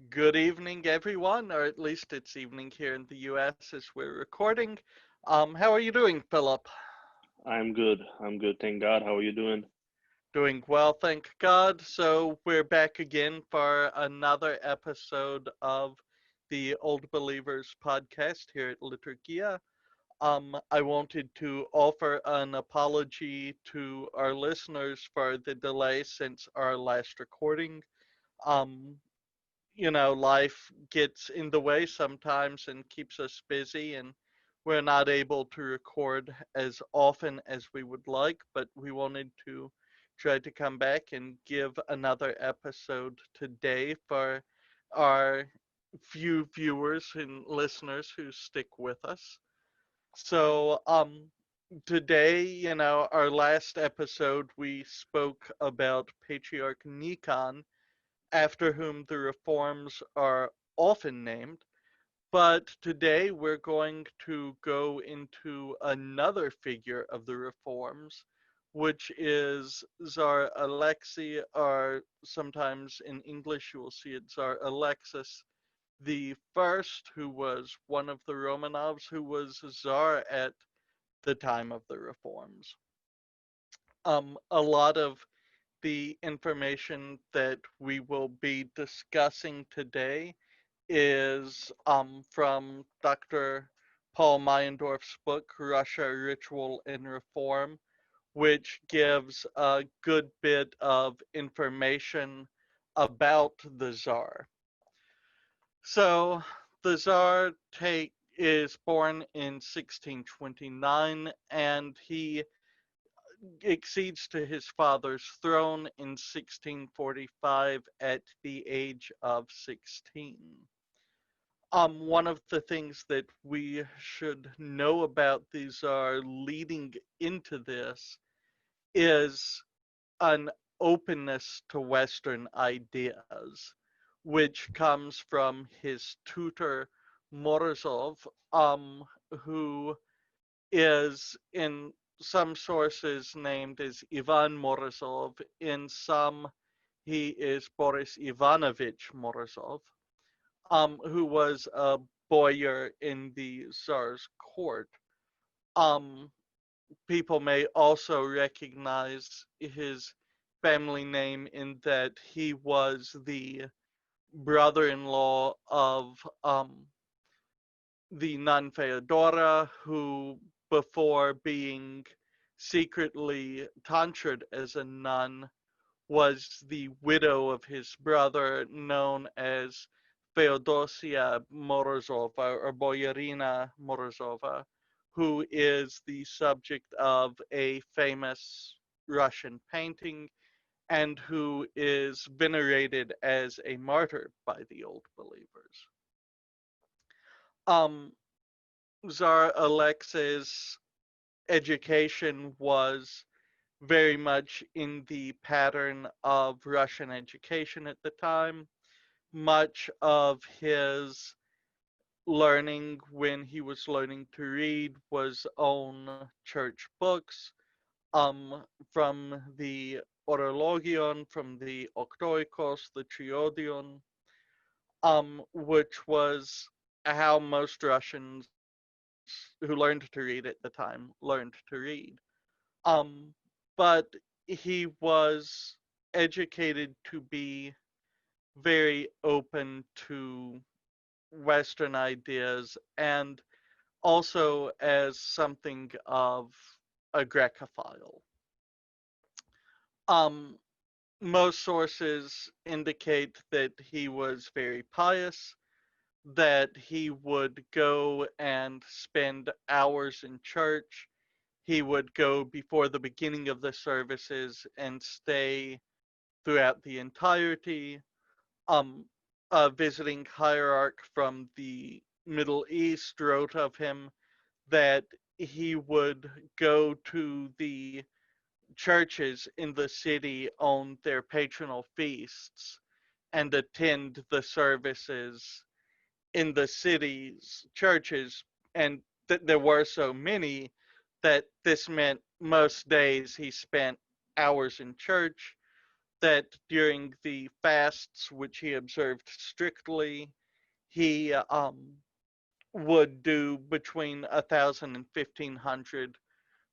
Good evening, everyone, or at least it's evening here in the US as we're recording. How are you doing, Philip? I'm good. I'm good. Thank God. How are you doing? Doing well, thank God. So we're back again for another episode of the Old Believers podcast here at Liturgia. I wanted to offer an apology to our listeners for the delay since our last recording. Um, Life gets in the way sometimes and keeps us busy, and we're not able to record as often as we would like, but we wanted to try to come back and give another episode today for our few viewers and listeners who stick with us. So, today, our last episode, we spoke about Patriarch Nikon, after whom the reforms are often named. But today we're going to go into another figure of the reforms, which is Tsar Alexei, or sometimes in English you will see it Tsar Alexis the First, who was one of the Romanovs, who was Tsar at the time of the reforms. A lot of the information that we will be discussing today is from Dr. Paul Meyendorff's book, Russia, Ritual and Reform, which gives a good bit of information about the Tsar. So, the Tsar is born in 1629, and he accedes to his father's throne in 1645 at the age of 16. One of the things that we should know about these are leading into this is an openness to Western ideas, which comes from his tutor Morozov, who is in some sources named as Ivan Morozov. In some, he is Boris Ivanovich Morozov, who was a boyar in the Tsar's court. Um, People may also recognize his family name in that he was the brother-in-law of the nun Feodora, who, before being secretly tonsured as a nun, was the widow of his brother, known as Feodosia Morozova or Boyarina Morozova, who is the subject of a famous Russian painting and who is venerated as a martyr by the Old Believers. Um, Tsar Alexei's education was very much in the pattern of Russian education at the time. Much of his learning when he was learning to read was on church books, from the Orologion, from the Octoikos, the Triodion, which was how most Russians who learned to read at the time learned to read. Um, but he was educated to be very open to Western ideas and also as something of a Grecophile. Um, Most sources indicate that he was very pious, that he would go and spend hours in church. He would go before the beginning of the services and stay throughout the entirety. Um, a visiting hierarch from the Middle East wrote of him that he would go to the churches in the city on their patronal feasts and attend the services in the city's churches, and there were so many that this meant most days he spent hours in church. that during the fasts, which he observed strictly, he would do between 1,000 and 1,500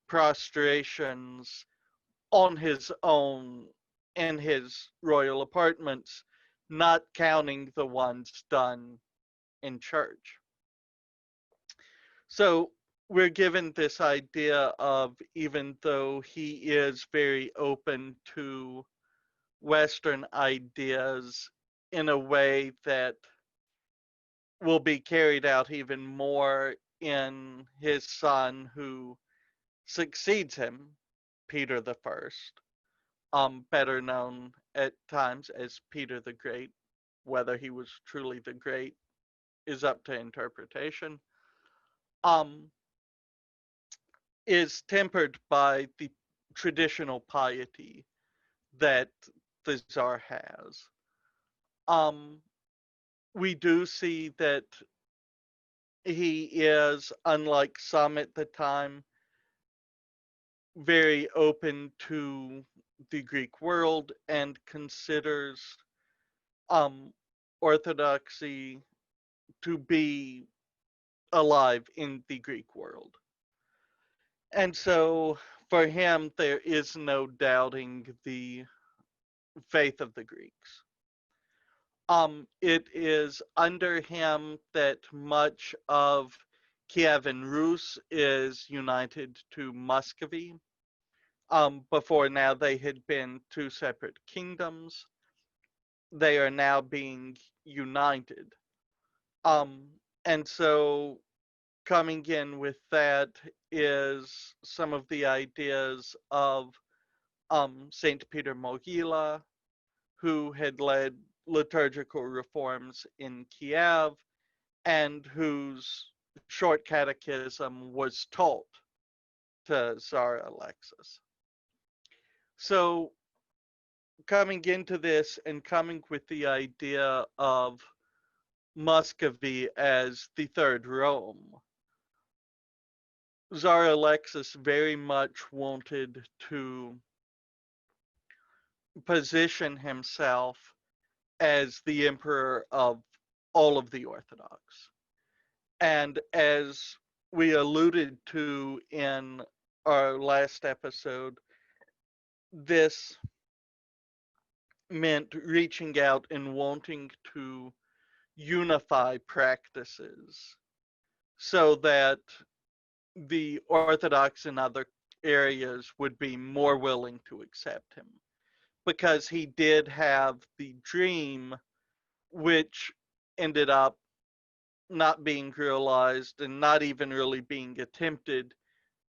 prostrations on his own in his royal apartments, not counting the ones done in church. So we're given this idea of, even though he is very open to Western ideas in a way that will be carried out even more in his son who succeeds him, Peter the First, better known at times as Peter the Great. Whether he was truly the Great is up to interpretation. Um, is tempered by the traditional piety that the Tsar has. Um, we do see that he is, unlike some at the time, very open to the Greek world and considers um, Orthodoxy to be alive in the Greek world. And so for him, there is no doubting the faith of the Greeks. It is under him that much of Kiev and Rus is united to Muscovy. Before now, they had been two separate kingdoms. They are now being united. And so coming in with that is some of the ideas of Saint Peter Mogila, who had led liturgical reforms in Kiev and whose short catechism was taught to Tsar Alexis. So coming into this and coming with the idea of Muscovy as the third Rome, Tsar Alexis very much wanted to position himself as the emperor of all of the Orthodox. And as we alluded to in our last episode, this meant reaching out and wanting to unify practices so that the Orthodox in other areas would be more willing to accept him. Because he did have the dream, which ended up not being realized and not even really being attempted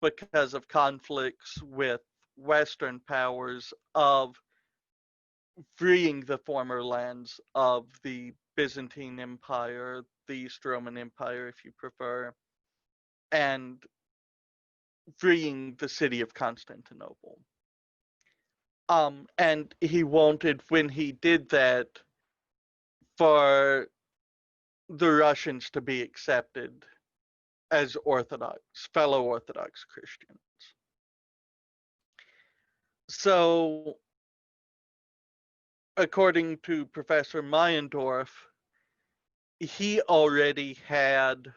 because of conflicts with Western powers, of freeing the former lands of the Byzantine Empire, the East Roman Empire, if you prefer, and freeing the city of Constantinople. And he wanted, when he did that, for the Russians to be accepted as Orthodox, fellow Orthodox Christians. So, according to Professor Meyendorff, he already had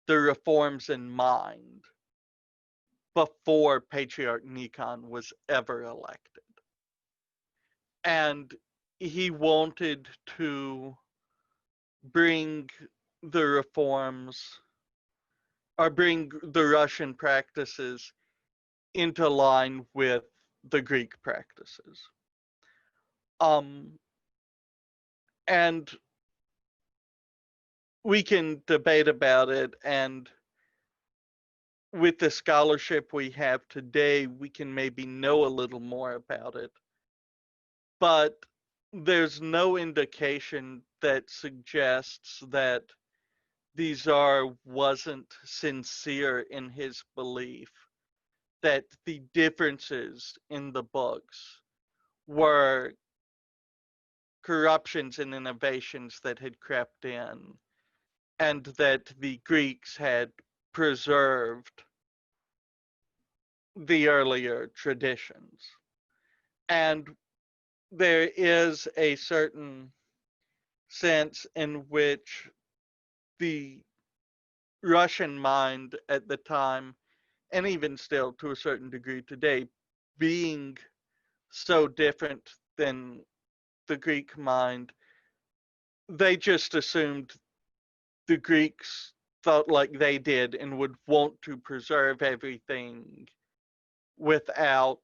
the reforms in mind before Patriarch Nikon was ever elected. And he wanted to bring the reforms, or bring the Russian practices into line with the Greek practices. Um, and we can debate about it, and with the scholarship we have today, we can maybe know a little more about it. But there's no indication that suggests that the Tsar wasn't sincere in his belief that the differences in the books were corruptions and innovations that had crept in, and that the Greeks had preserved the earlier traditions. And there is a certain sense in which the Russian mind at the time, and even still to a certain degree today, being so different than the Greek mind, they just assumed the Greeks thought like they did and would want to preserve everything without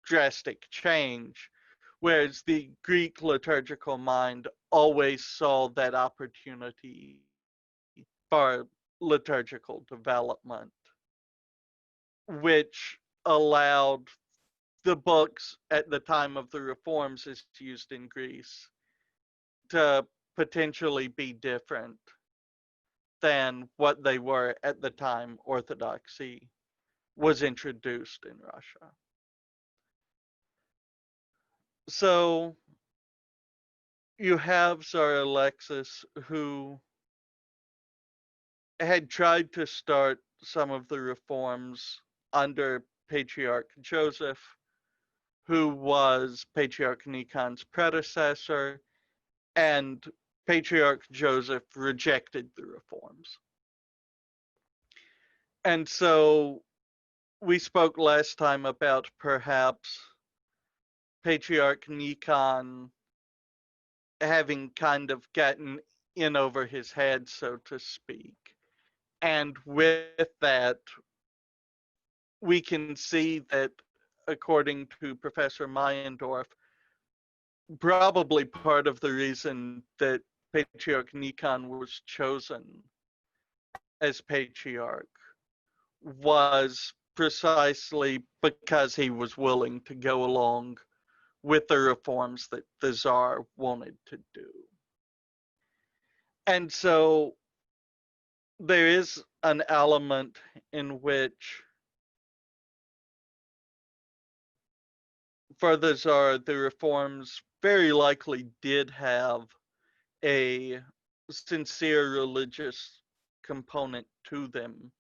drastic change. Whereas the Greek liturgical mind always saw that opportunity for liturgical development, which allowed the books at the time of the reforms as used in Greece to potentially be different than what they were at the time Orthodoxy was introduced in Russia. So you have Tsar Alexis, who had tried to start some of the reforms under Patriarch Joseph, who was Patriarch Nikon's predecessor, and Patriarch Joseph rejected the reforms. And so we spoke last time about perhaps Patriarch Nikon having kind of gotten in over his head, so to speak. And with that, we can see that, according to Professor Meyendorf, probably part of the reason that Patriarch Nikon was chosen as patriarch was precisely because he was willing to go along with the reforms that the Tsar wanted to do. And so there is an element in which, for the Tsar, the reforms very likely did have a sincere religious component to them.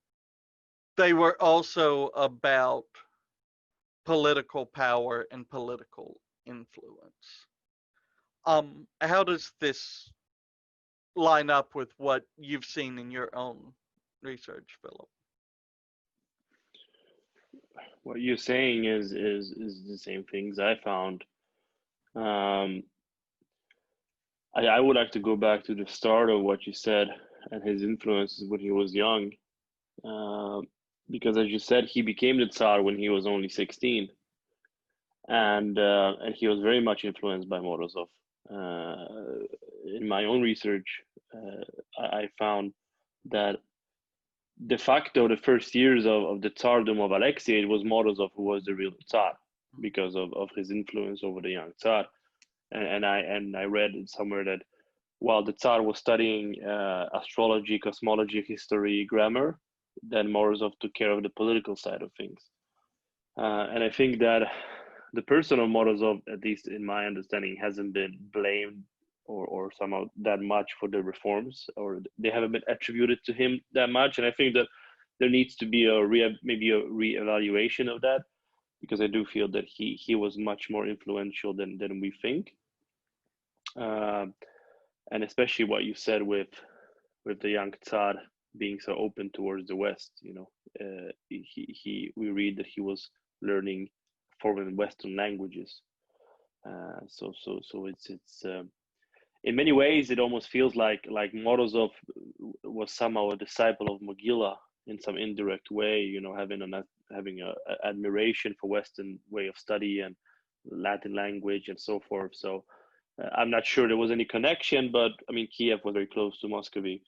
They were also about political power and political influence. How does this line up with what you've seen in your own research, Philip? What you're saying is the same things I found. Um, I would like to go back to the start of what you said and his influences when he was young, uh, because as you said, he became the Tsar when he was only 16, and he was very much influenced by Morozov. In my own research, I found that de facto the first years of the Tsardom of Alexei, it was Morozov who was the real Tsar because of his influence over the young Tsar. And I read somewhere that while the Tsar was studying astrology, cosmology, history, grammar, then Morozov took care of the political side of things. And I think that the person of Morozov, at least in my understanding, hasn't been blamed or somehow that much for the reforms, or they haven't been attributed to him that much. And I think that there needs to be maybe a reevaluation of that, because I do feel that he was much more influential than we think. And especially what you said with the young Tsar being so open towards the West, we read that he was learning foreign Western languages. So it's in many ways it almost feels like Morozov was somehow a disciple of Mogila in some indirect way, having a admiration for Western way of study and Latin language and so forth. So I'm not sure there was any connection, but I mean, Kiev was very close to Muscovy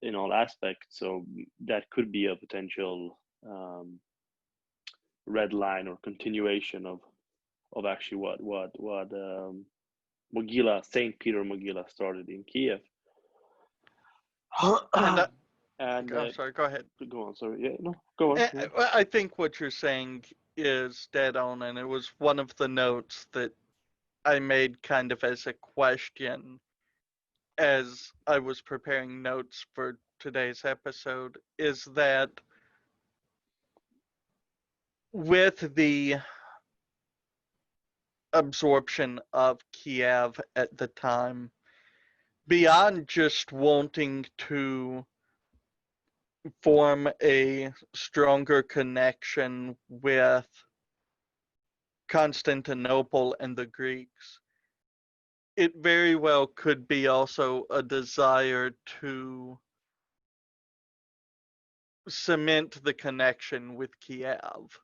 in all aspects, so that could be a potential red line or continuation of actually what Mogila, Saint Peter Mogila, started in Kiev. And And I'm sorry, go ahead. go on. Sorry, yeah, no, go on. Yeah. I think what you're saying is dead on, and it was one of the notes that I made kind of as a question as I was preparing notes for today's episode, is that with the absorption of Kiev at the time, beyond just wanting to form a stronger connection with Constantinople and the Greeks, it very well could be also a desire to cement the connection with Kiev,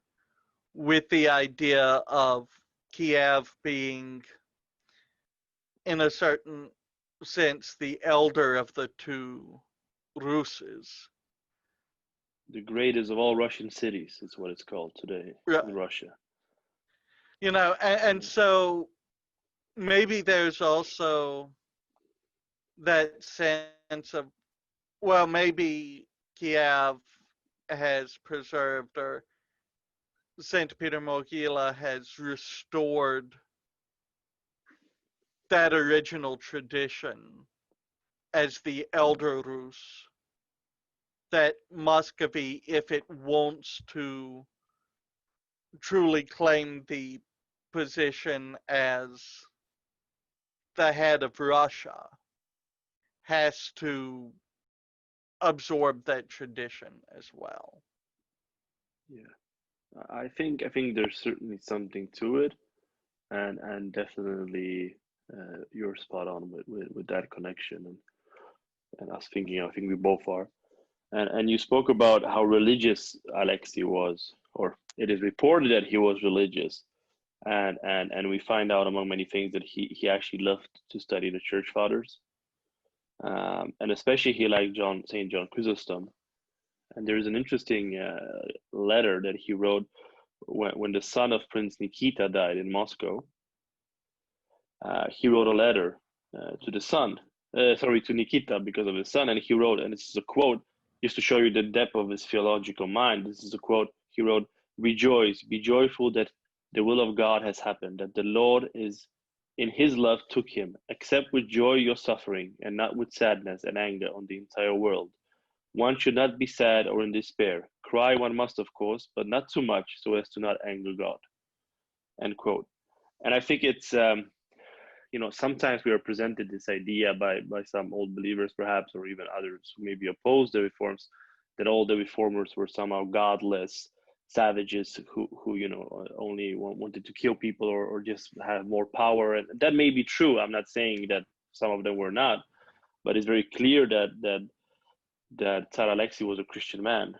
with the idea of Kiev being, in a certain sense, the elder of the two Ruses. The greatest of all Russian cities is what it's called today in Right. Russia. And so maybe there's also that sense of, well, maybe Kiev has preserved, or St. Peter Mogila has restored that original tradition as the elder Rus, that Muscovy, if it wants to truly claim the position as the head of Russia, has to absorb that tradition as well. Yeah, I think there's certainly something to it, and definitely you're spot on with that connection and us thinking. I think we both are. And you spoke about how religious Alexei was, or it is reported that he was religious, and we find out among many things that he actually loved to study the church fathers, and especially he liked Saint John Chrysostom. And there's an interesting letter that he wrote when the son of Prince Nikita died in Moscow. He wrote a letter to the son, sorry, to Nikita because of his son, and he wrote, and this is a quote, just to show you the depth of his theological mind. This is a quote. He wrote, "Rejoice, be joyful that the will of God has happened, that the Lord is in his love took him. Accept with joy your suffering, and not with sadness and anger on the entire world. One should not be sad or in despair. Cry one must, of course, but not too much so as to not anger God." End quote. And I think it's sometimes we are presented this idea by some old believers perhaps, or even others who maybe oppose the reforms, that all the reformers were somehow godless savages who only wanted to kill people, or just have more power. And that may be true. I'm not saying that some of them were not, but it's very clear that Tsar Alexei was a Christian man.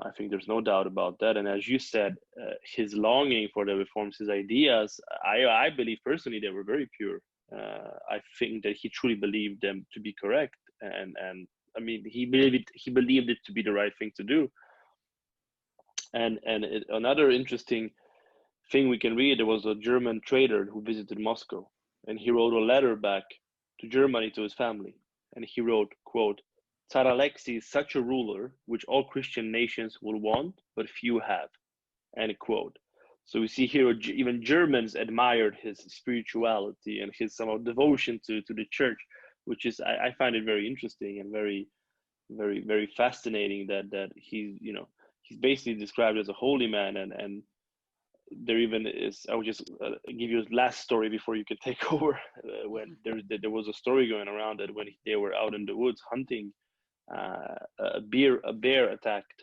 I think there's no doubt about that. And as you said, his longing for the reforms, his ideas, I believe personally they were very pure. I think that he truly believed them to be correct, and I mean he believed it to be the right thing to do. And another interesting thing we can read, there was a German trader who visited Moscow, and he wrote a letter back to Germany to his family, and he wrote, quote, "Tsar Alexei is such a ruler which all Christian nations will want, but few have," end quote. So we see here even Germans admired his spirituality and his somehow devotion to the church, which is I find it very interesting and very very very fascinating that he's basically described as a holy man, and there even is. I will just give you a last story before you can take over. When there was a story going around that when they were out in the woods hunting, a bear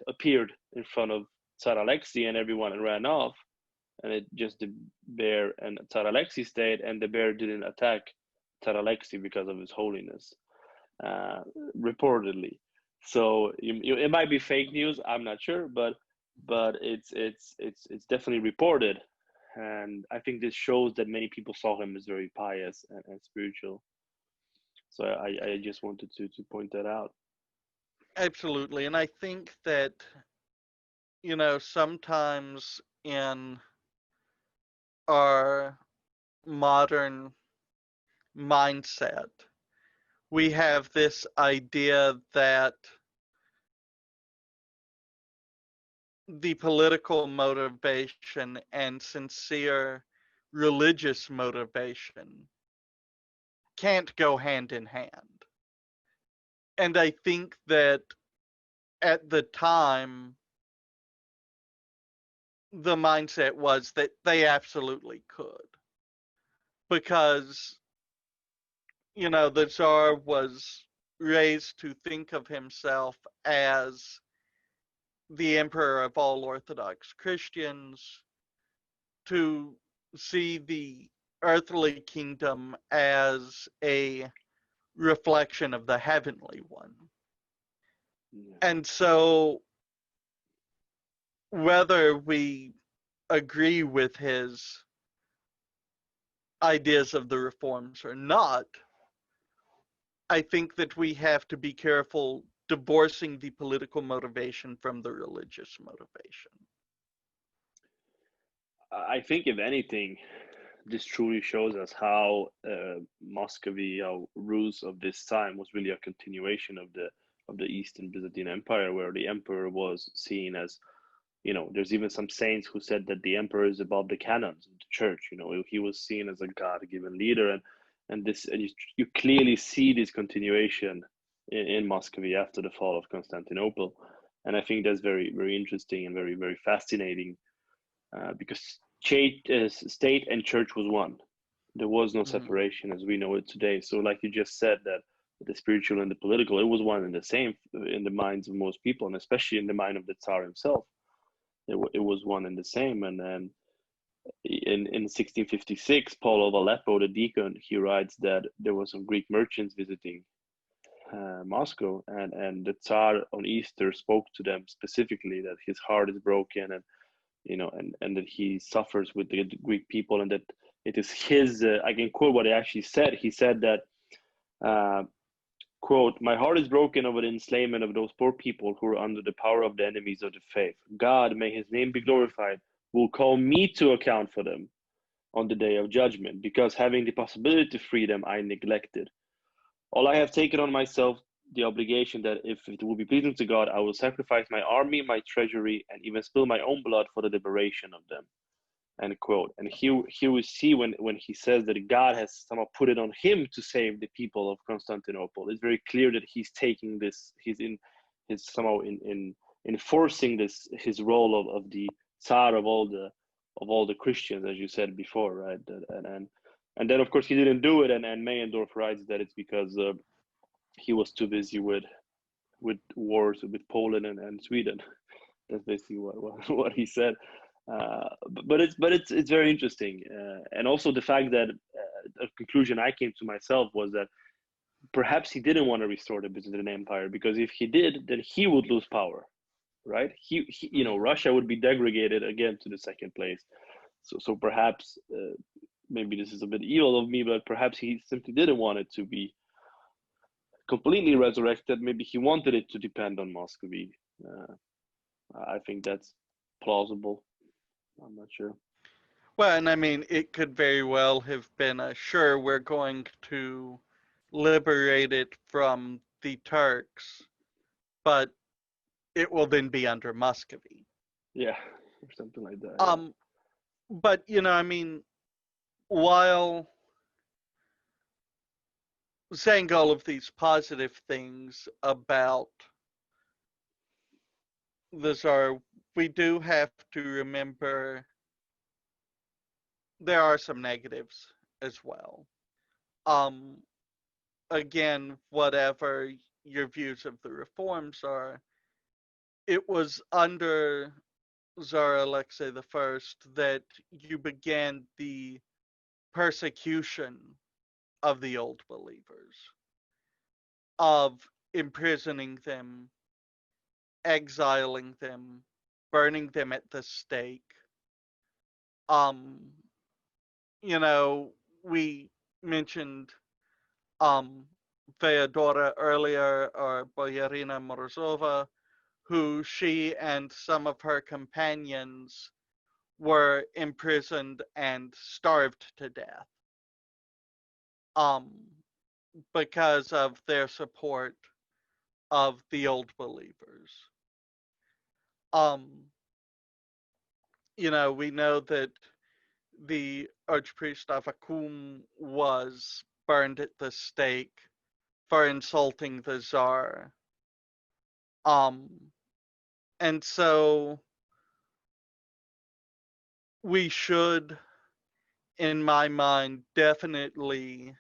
appeared in front of Tsar Alexei, and everyone ran off. And it just the bear and Tsar Alexei stayed, and the bear didn't attack Tsar Alexei because of his holiness, uh, reportedly. So it might be fake news. I'm not sure, but it's definitely reported, and I think this shows that many people saw him as very pious and spiritual. So I just wanted to point that out. Absolutely. And I think that, sometimes in our modern mindset, we have this idea that the political motivation and sincere religious motivation can't go hand in hand. And I think that at the time, the mindset was that they absolutely could. because, the Tsar was raised to think of himself as the emperor of all Orthodox Christians, to see the earthly kingdom as a reflection of the heavenly one. Yeah. And so, whether we agree with his ideas of the reforms or not, I think that we have to be careful divorcing the political motivation from the religious motivation. I think, if anything, this truly shows us how Muscovy, how Rus of this time was really a continuation of the Eastern Byzantine Empire, where the emperor was seen as, there's even some saints who said that the emperor is above the canons of the church. He was seen as a God-given leader, and you clearly see this continuation in Muscovy after the fall of Constantinople, and I think that's very, very interesting and very, very fascinating, because state and church was one. There was no Mm-hmm. separation as we know it today. So, like you just said, that the spiritual and the political, it was one and the same in the minds of most people, and especially in the mind of the Tsar himself. It was one and the same. And then in 1656, Paul of Aleppo, the deacon, he writes that there were some Greek merchants visiting Moscow, and the Tsar on Easter spoke to them specifically that his heart is broken, and that he suffers with the Greek people, and that it is his. I can quote what he actually said. He said that, uh, quote, "My heart is broken over the enslavement of those poor people who are under the power of the enemies of the faith. God, may his name be glorified, will call me to account for them on the day of judgment, because having the possibility to free them, I neglected. All I have taken on myself the obligation that if it will be pleasing to God, I will sacrifice my army, my treasury, and even spill my own blood for the liberation of them." End quote. And here we see when he says that God has somehow put it on him to save the people of Constantinople. It's very clear that he's taking this. He's somehow in enforcing this, his role of the Tsar of all the Christians, as you said before, right? And then of course he didn't do it, and Meyendorff writes that it's because he was too busy with wars with Poland and Sweden. That's basically what he said. But it's very interesting, and also the fact that a conclusion I came to myself was that perhaps he didn't want to restore the Byzantine Empire, because if he did, then he would lose power, right? Mm-hmm. Russia would be degraded again to the second place. So perhaps, maybe this is a bit evil of me, but perhaps he simply didn't want it to be completely resurrected. Maybe he wanted it to depend on Muscovy. I think that's plausible. I'm not sure. Well, and I mean, it could very well have been sure, we're going to liberate it from the Turks, but it will then be under Muscovy. Yeah, or something like that. Yeah. Um, but I mean, while saying all of these positive things about the Tsar, we do have to remember there are some negatives as well. Um, Again, whatever your views of the reforms are, it was under Tsar Alexei I that you began the persecution of the old believers, of imprisoning them, exiling them, burning them at the stake. Um, we mentioned um Feodora earlier, or Boyarina Morozova, who she and some of her companions were imprisoned and starved to death um because of their support of the old believers. Um we know that the Archpriest of Akum was burned at the stake for insulting the Tsar. Um and so we should in my mind, definitely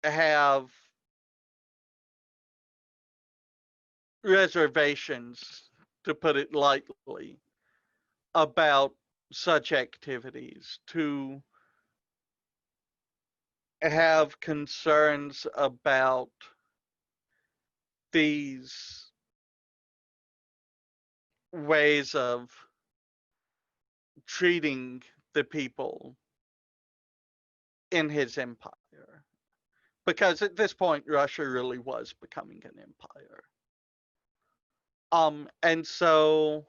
have reservations, to put it lightly, about such activities, to have concerns about these ways of treating the people in his empire. Because at this point, Russia really was becoming an empire. And so,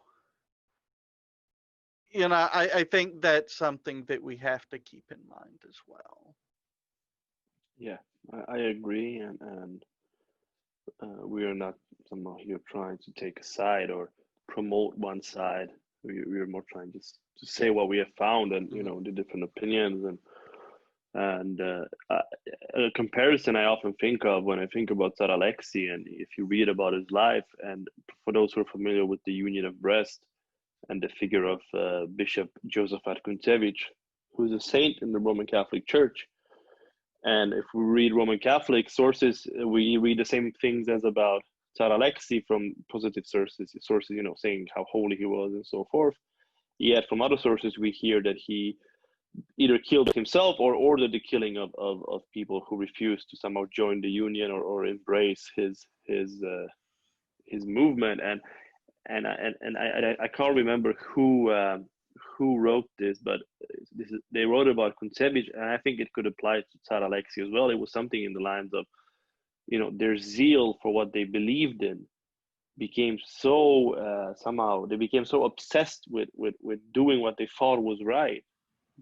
I think that's something that we have to keep in mind as well. Yeah, I agree, and we are not somehow here trying to take a side or promote one side. We are more trying just to say what we have found, and the different opinions, and a comparison I often think of when I think about Tsar Alexei, and if you read about his life, and for those who are familiar with the Union of Brest and the figure of Bishop Joseph Atkuntsevich, who's a saint in the Roman Catholic Church. And if we read Roman Catholic sources, we read the same things as about Tsar Alexei from positive sources, saying how holy he was and so forth. Yet from other sources, we hear that he either killed himself or ordered the killing of people who refused to somehow join the union or embrace his movement. I can't remember who wrote this, but they wrote about Kuntsevich, and I think it could apply to Tsar Alexei as well. It was something in the lines of, their zeal for what they believed in became so somehow they became so obsessed with doing what they thought was right,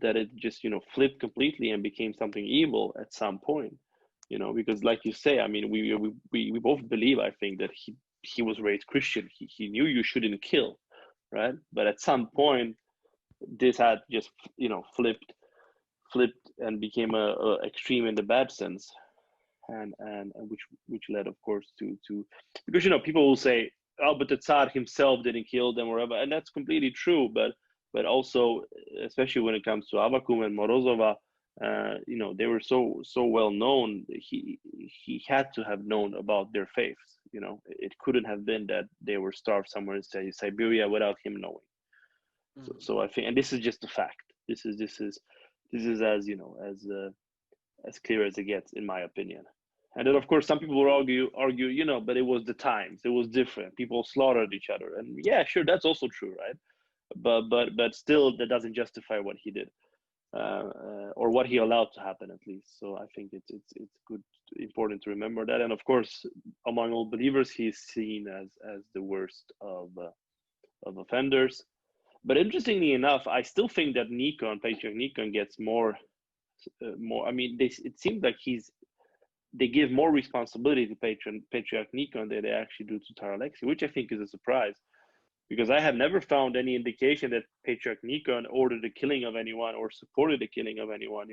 that it just flipped completely and became something evil at some point. Because like you say, I mean, we both believe, I think, that he was raised Christian. He knew you shouldn't kill, right? But at some point, this had just flipped and became a extreme in the bad sense, and which led, of course, to because people will say, oh, but the Tsar himself didn't kill them or whatever, and that's completely true. But also, especially when it comes to Avakum and Morozova, they were so well known. He had to have known about their faiths. It couldn't have been that they were starved somewhere in Siberia without him knowing. So I think, and this is just a fact. This is as as clear as it gets, in my opinion. And then, of course, some people will argue, but it was the times. It was different. People slaughtered each other, and yeah, sure, that's also true, right? But still, that doesn't justify what he did, or what he allowed to happen, at least. So I think it's good, important to remember that. And of course, among all believers, he's seen as the worst of offenders. But interestingly enough, I still think that Patriarch Nikon gets more. I mean, it seems like they give more responsibility to Patriarch Nikon than they actually do to Tsar Alexei, which I think is a surprise, because I have never found any indication that Patriarch Nikon ordered the killing of anyone or supported the killing of anyone.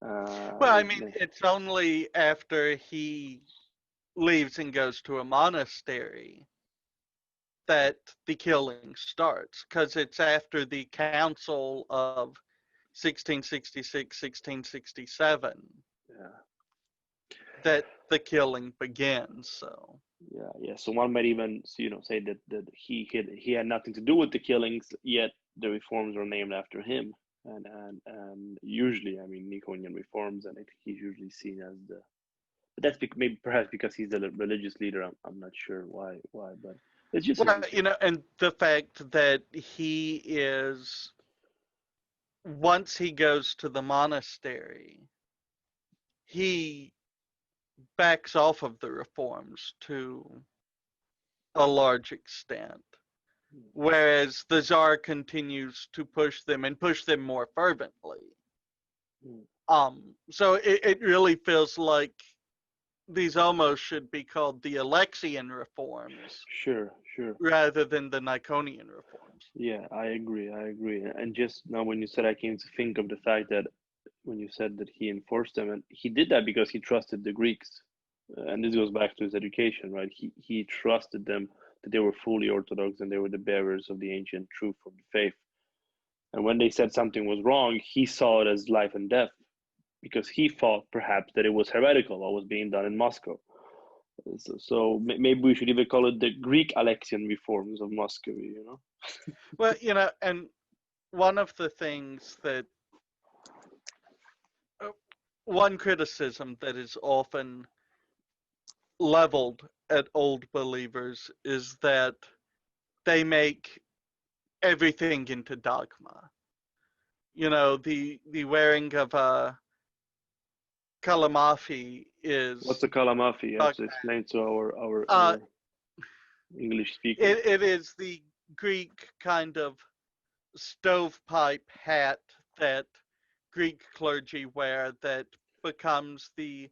Well, I mean, it's only after he leaves and goes to a monastery that the killing starts, because it's after the council of 1666, 1667 Yeah. that the killing begins. So Yeah. So one might even say that he had nothing to do with the killings, yet the reforms are named after him. And usually, I mean, Nikonian reforms, and I think he's usually seen as the. But that's maybe perhaps because he's the religious leader. I'm not sure why, but it's just well, interesting. and the fact that he is, once he goes to the monastery, he backs off of the reforms to a large extent, whereas the Tsar continues to push them and push them more fervently. So it really feels like these almost should be called the Alexian reforms Sure. rather than the Nikonian reforms. Yeah, I agree. And just now, when you said, I came to think of the fact that when you said that he enforced them, and he did that because he trusted the Greeks, and this goes back to his education, right? He trusted them, that they were fully Orthodox and they were the bearers of the ancient truth of the faith. And when they said something was wrong, he saw it as life and death because he thought perhaps that it was heretical what was being done in Moscow. So maybe we should even call it the Greek Alexian reforms of Muscovy, you know? Well, and one of the things that one criticism that is often leveled at old believers is that they make everything into dogma. The wearing of a kalamafi What's is a kalamafi? You have to dogma. explain to Uh, our English speakers. it is the Greek kind of stovepipe hat that Greek clergy wear that becomes the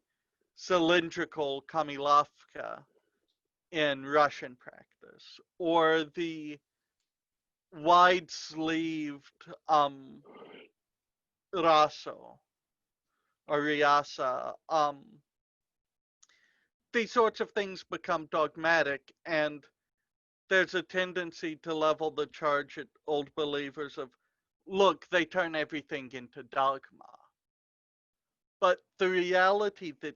cylindrical kamilavka in Russian practice, or the wide-sleeved raso or riasa. These sorts of things become dogmatic, and there's a tendency to level the charge at old believers of, look, they turn everything into dogma. But the reality that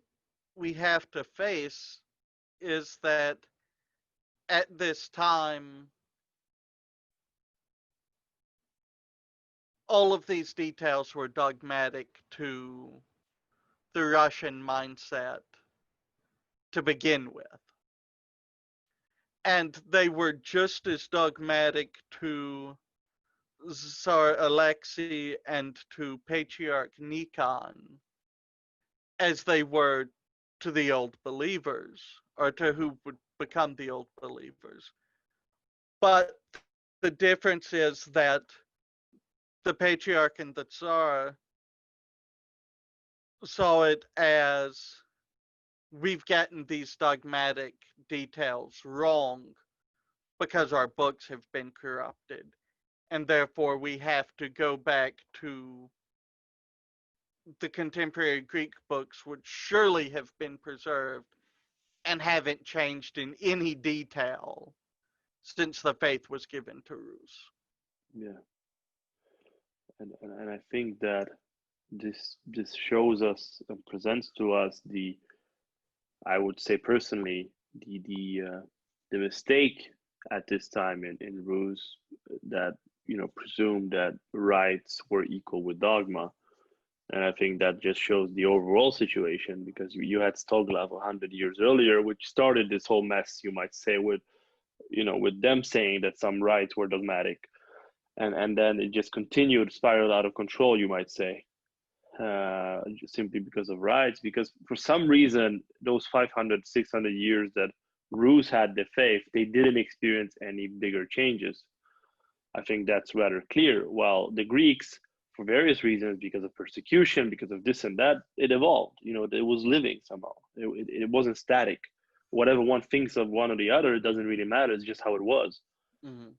we have to face is that at this time, all of these details were dogmatic to the Russian mindset to begin with. And they were just as dogmatic to Tsar Alexei and to Patriarch Nikon as they were to the old believers, or to who would become the old believers. But the difference is that the Patriarch and the Tsar saw it as, we've gotten these dogmatic details wrong because our books have been corrupted, and therefore we have to go back to the contemporary Greek books, which surely have been preserved and haven't changed in any detail since the faith was given to Rus. Yeah, and I think that this shows us and presents to us I would say personally the mistake at this time in Rus that presumed that rites were equal with dogma. And I think that just shows the overall situation because you had Stoglav 100 years earlier, which started this whole mess, you might say, with them saying that some rites were dogmatic, and then it just continued, spiraled out of control, you might say, simply because of rights. Because for some reason, those 500, 600 years that Rus had the faith, they didn't experience any bigger changes. I think that's rather clear. While the Greeks, for various reasons, because of persecution, because of this and that, it evolved. It was living somehow. It wasn't static. Whatever one thinks of one or the other, it doesn't really matter. It's just how it was. Mm-hmm.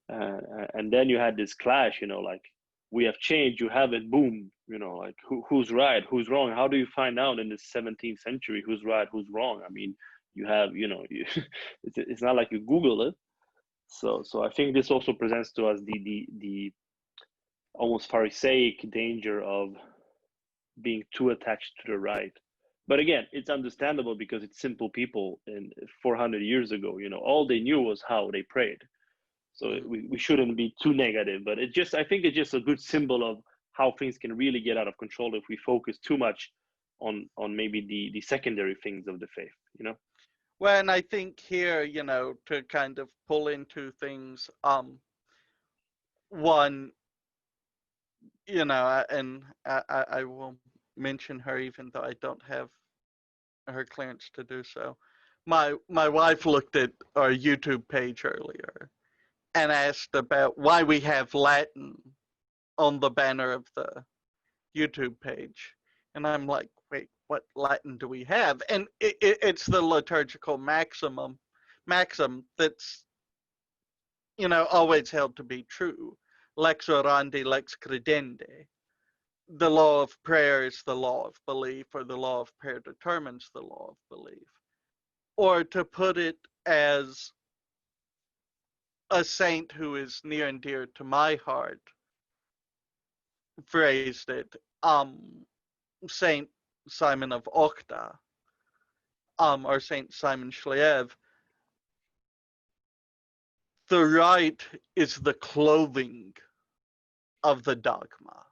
And then you had this clash, like, we have changed, you haven't, boom, like who's right, who's wrong? How do you find out in the 17th century who's right, who's wrong? I mean, you have, it's not like you Google it. So I think this also presents to us the almost Pharisaic danger of being too attached to the right. But again, it's understandable because it's simple people in 400 years ago, all they knew was how they prayed. So Mm-hmm. we shouldn't be too negative, but I think it's just a good symbol of how things can really get out of control if we focus too much on maybe the secondary things of the faith. Well, and I think here, to kind of pull into things, one, and I will mention her even though I don't have her clearance to do so. My wife looked at our YouTube page earlier and asked about why we have Latin on the banner of the YouTube page. And I'm like, wait, what Latin do we have? And it's the liturgical maxim that's, always held to be true. Lex orandi, lex credendi. The law of prayer is the law of belief, or the law of prayer determines the law of belief. Or to put it as a saint who is near and dear to my heart, phrased it, Saint Simon of Ochta, or Saint Simon Shliev, the rite is the clothing of the dogma.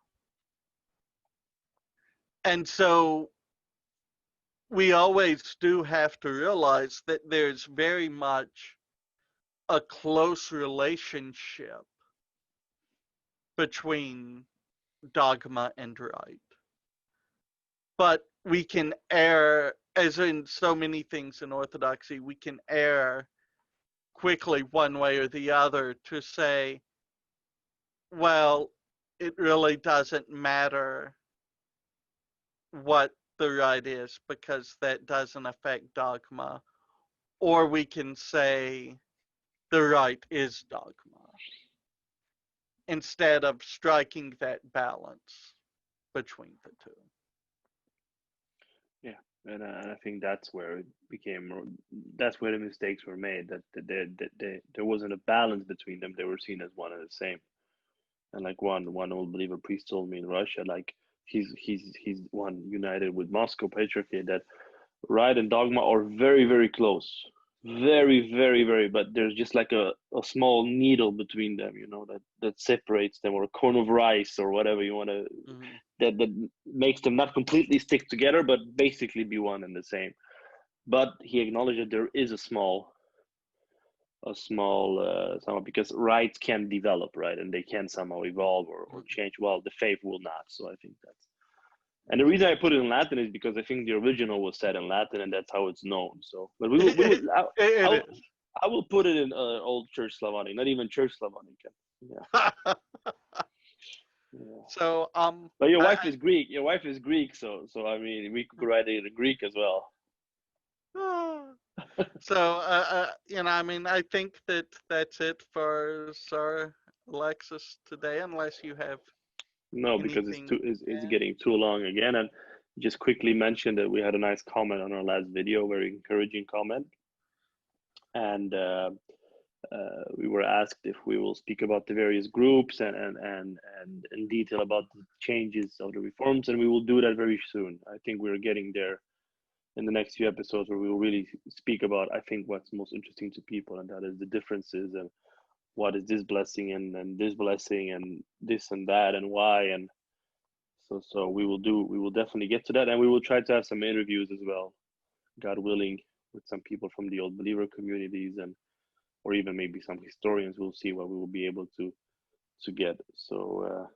And so we always do have to realize that there's very much a close relationship between dogma and rite. But we can err, as in so many things in Orthodoxy, we can err quickly one way or the other to say, well, it really doesn't matter what the rite is because that doesn't affect dogma. Or we can say the rite is dogma instead of striking that balance between the two. Yeah, and I think that's where it became. That's where the mistakes were made. That there wasn't a balance between them. They were seen as one and the same. And like one old believer priest told me in Russia, like he's one united with Moscow Patriarchate, that rite and dogma are very close, very, but there's just like a small needle between them, that separates them, or a cone of rice, or whatever you want to, that makes them not completely stick together but basically be one and the same. But he acknowledged that there is a small somehow, because rites can develop, right, and they can somehow evolve or change. Well, the faith will not. So I think that's, and the reason I put it in Latin is because I think the original was said in Latin, and that's how it's known. So, but I will put it in Old Church Slavonic, not even Church Slavonic. Yeah. Yeah. So, but your wife is Greek. Your wife is Greek, so I mean, we could write it in Greek as well. So, I mean, I think that's it for Tsar Alexis today, unless you have. No, because it's getting too long again. And just quickly mention that we had a nice comment on our last video, very encouraging comment. And we were asked if we will speak about the various groups and in detail about the changes of the reforms, and we will do that very soon. I think we're getting there in the next few episodes, where we will really speak about, I think, what's most interesting to people, and that is the differences, and what is this blessing and this blessing and this and that and why. And so we will definitely get to that, and we will try to have some interviews as well, God willing, with some people from the old believer communities, and or even maybe some historians. We'll see what we will be able to get. So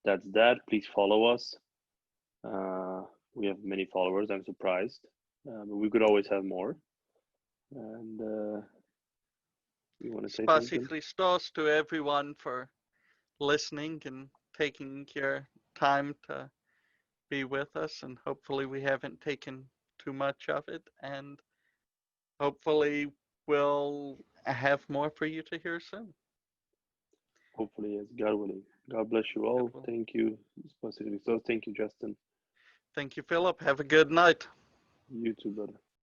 that's that. Please follow us. We have many followers. I'm surprised, but we could always have more. And you want to say something? Christos to everyone for listening and taking your time to be with us, and hopefully we haven't taken too much of it, and hopefully we'll have more for you to hear soon. Hopefully, yes, God willing. God bless you all. Thank you, specifically. So thank you, Justin. Thank you, Philip. Have a good night. You too, brother.